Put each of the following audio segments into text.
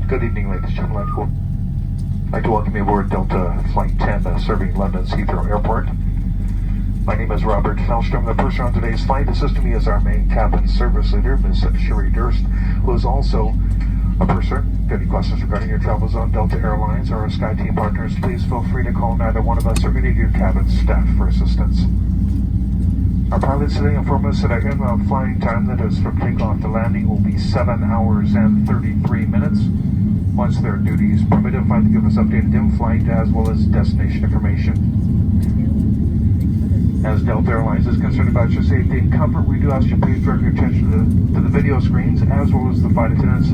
Good evening, ladies and gentlemen. I'd like to welcome you aboard Delta Flight 10 serving London's Heathrow Airport. My name is Robert Felstrom. The person on today's flight assisting me is our main cabin service leader, Ms. Sherry Durst, who is also a purser. If you have any questions regarding your travels on Delta Airlines or our Sky Team partners, please feel free to call either one of us or any of your cabin staff for assistance. Our pilots today inform us that our inbound flying time, that is from takeoff to landing, will be 7 hours and 33 minutes. Once their duties permit, flight to give us updated in-flight as well as destination information. As Delta Airlines is concerned about your safety and comfort, we do ask you please direct your attention to the video screens as well as the flight attendants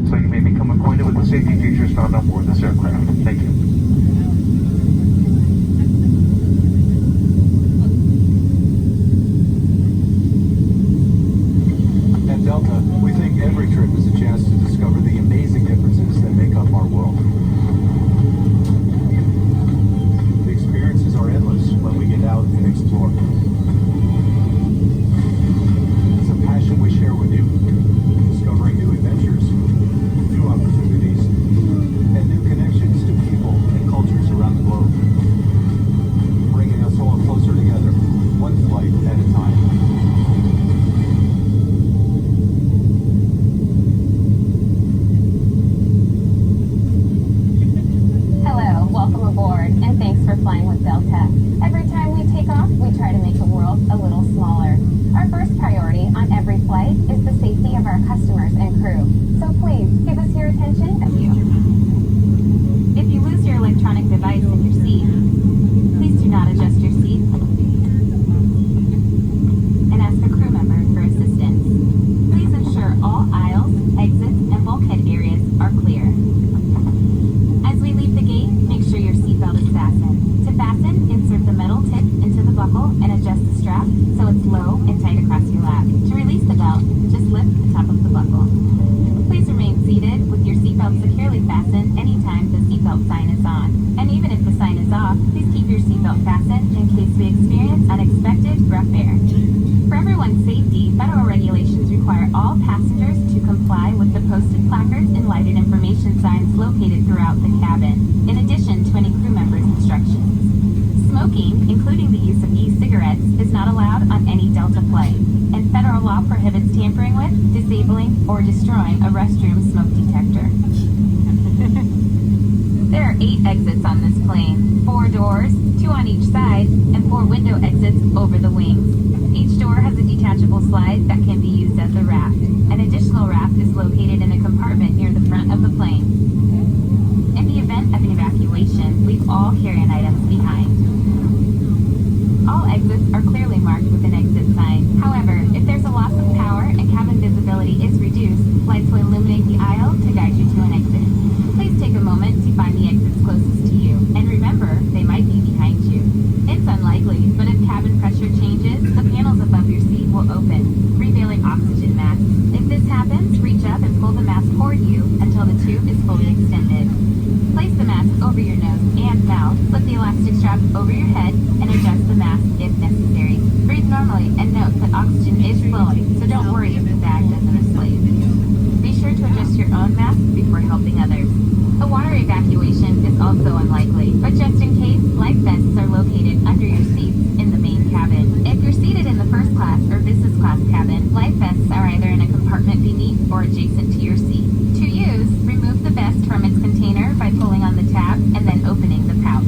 so you may become acquainted with the safety features found on board this aircraft. Thank you. At Delta, we think every trip is a chance to discover the amazing differences that make up our world. The experiences are endless when we get out and explore. It's a passion we share with you, discovering new adventures, new opportunities, and new connections to people and cultures around the globe, bringing us all closer together, one flight at a time. Welcome aboard, and thanks for flying with Delta. Every time we take off, we try to make the world a little smaller. Our first priority on every flight is the safety of our customers and crew. So please, give us your attention. If you lose your electronic device in your seat, please do not adjust your seat and ask a crew member for assistance. Please ensure all aisles, exits, and bulkhead areas are clear. As we leave the gate, make sure your seatbelt is fastened. To fasten, insert the metal tip into the buckle and adjust the strap so it's low and tight across your lap. To release the belt, just lift the top of the buckle. Please remain seated with your seatbelt securely fastened anytime the seatbelt sign is on. And even if the sign is off, please keep your seatbelt fastened in case we experience unexpected rough air. For everyone's safety, federal regulations require all passengers to comply with the posted placards and lighted information signs located throughout the cabin, in addition to any crew members' instructions. Smoking, including the use of e-cigarettes, is not allowed on any Delta flight, and federal law prohibits tampering with, disabling, or destroying a restroom smoke detector. There are 8 exits on this plane, 4 doors, 2 on each side, and 4 window exits over the wings. Each door has a detachable slide that can be used as a raft. An additional raft is located in a compartment near the front of the plane. In the event of an evacuation, leave all carry-on items behind. All exits are clearly marked with an exit sign. However, if there's a loss of power and cabin visibility is reduced, lights will illuminate the aisle to guide you to an exit. Please take a moment to find the exits closest to you, and remember, they might be behind you. It's unlikely, but if cabin pressure changes, the panels above your seat will open, revealing oxygen mask. If this happens, reach up and pull the mask toward you until the tube is fully extended. Place the mask over your nose and mouth, slip the elastic strap over your head, and adjust the mask if necessary. Breathe normally and note that oxygen is flowing, so don't worry if the bag doesn't inflate. Be sure to adjust your own mask before helping others. A water evacuation is also unlikely, but just in case, life vests are located under your seats in the main cabin. If you're seated in the first class or business class cabin, life vests are either in a compartment beneath or adjacent to your seat. To use, remove the vest from its container by pulling on the tab and then opening the pouch.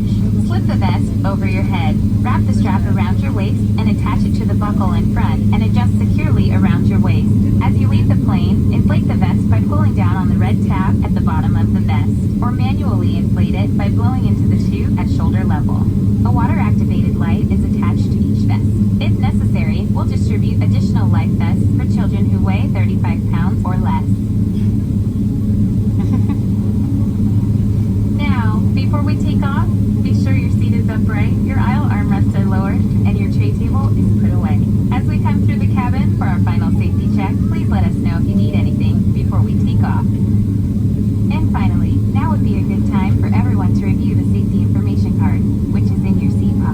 Slip the vest over your head. Wrap the strap around your waist and attach it to the buckle in front and adjust securely around your waist. As you leave the plane, inflate the vest by pulling down on the red tab at the bottom of the vest, or manually inflate it by blowing into the tube at shoulder level. A water-activated light is attached to each vest. If necessary, we'll distribute additional life vests for children who weigh 35 pounds or less. Now, before we take off, be sure your seat is upright, your aisle armrests are lowered, and your tray table is put away. As we come through the cabin for our final safety check, please let us know if you need anything before we take off. And finally, now would be a good time for everyone to review the safety information card, which is in your seat pocket.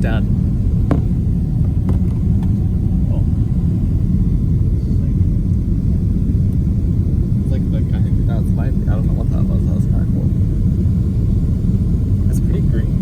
God. Oh. It's like the guy. That's my. I don't know what that was. That was kind of cool. It's pretty green.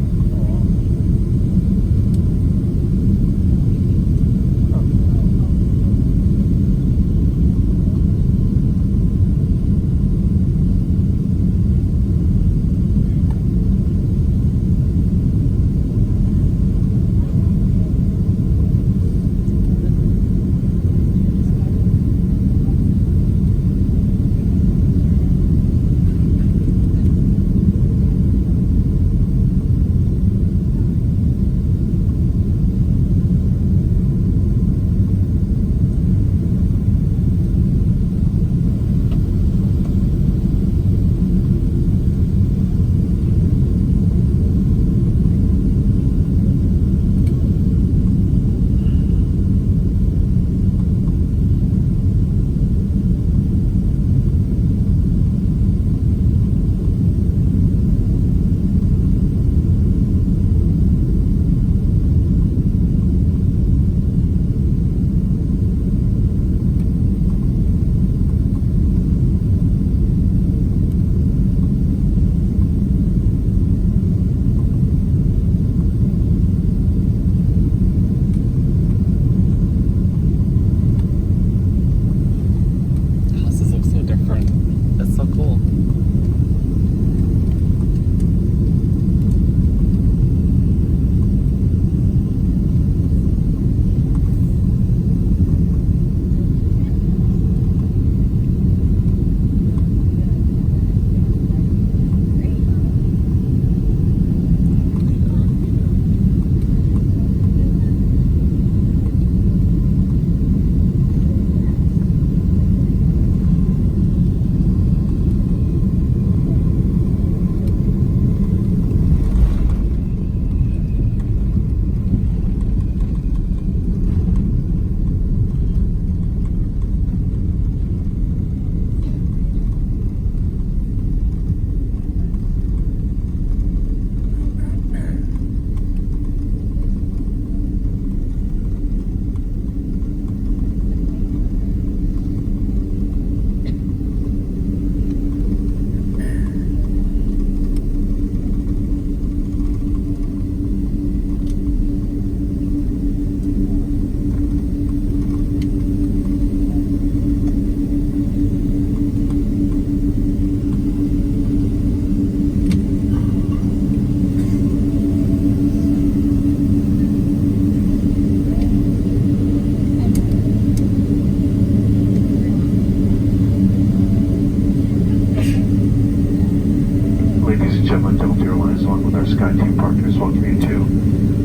Airlines, along with our SkyTeam partners, welcome you to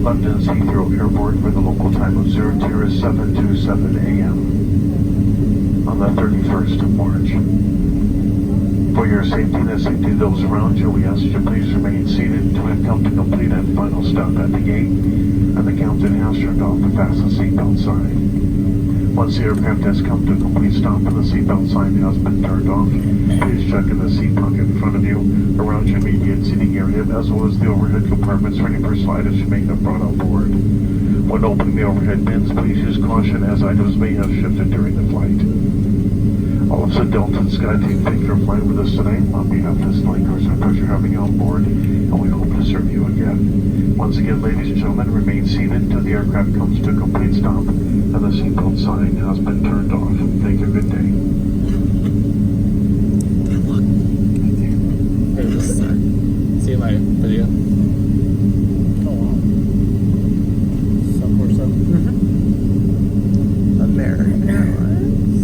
London's Heathrow Airport for the local time of 0727 a.m. on the 31st of March. For your safety and the safety of those around you, we ask that you please remain seated until we've come to complete and final stop at the gate, and the captain has turned off the fasten seatbelt sign. Once the aircraft has come to a complete stop and the seatbelt sign has been turned off, please check in the seat pocket in front of you, around your immediate seating area, as well as the overhead compartments for any personal items you may have brought on board. When opening the overhead bins, please use caution as items may have shifted during the flight. All of the Delta and SkyTeam, thank you for flying with us today. On behalf of this flight crew, it's a pleasure having you on board, and we hope to serve you again. Once again, ladies and gentlemen, remain seated until the aircraft comes to a complete stop and the seatbelt sign has been turned off. Thank you. Good day. Wait just a sec. See my video? Oh, wow. 747? American Airlines.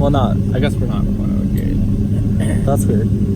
Well, not. I guess we're not in front of a gate. That's weird.